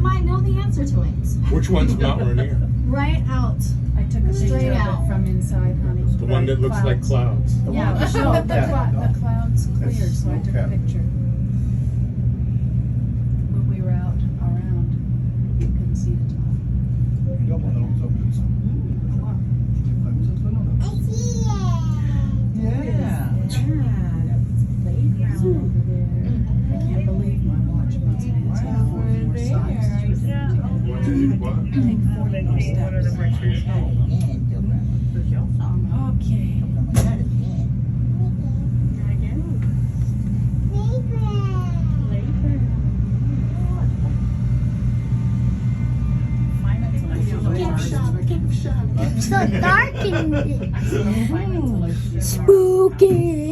might know the answer to it. Which one's Mount Rainier? Right out. I took a picture Straight of out. it from inside, honey. The one that looks like clouds. The Yeah. one that's No, snow capped, the clouds cleared, It's so I took a snow-capped. picture. When we were out around, you couldn't see the top. Yeah. Playground over there. I can't believe my watch must be Wow. taking 4 more steps. What did you what? Take 40 more steps. Okay. So dark in Spooky. spooky.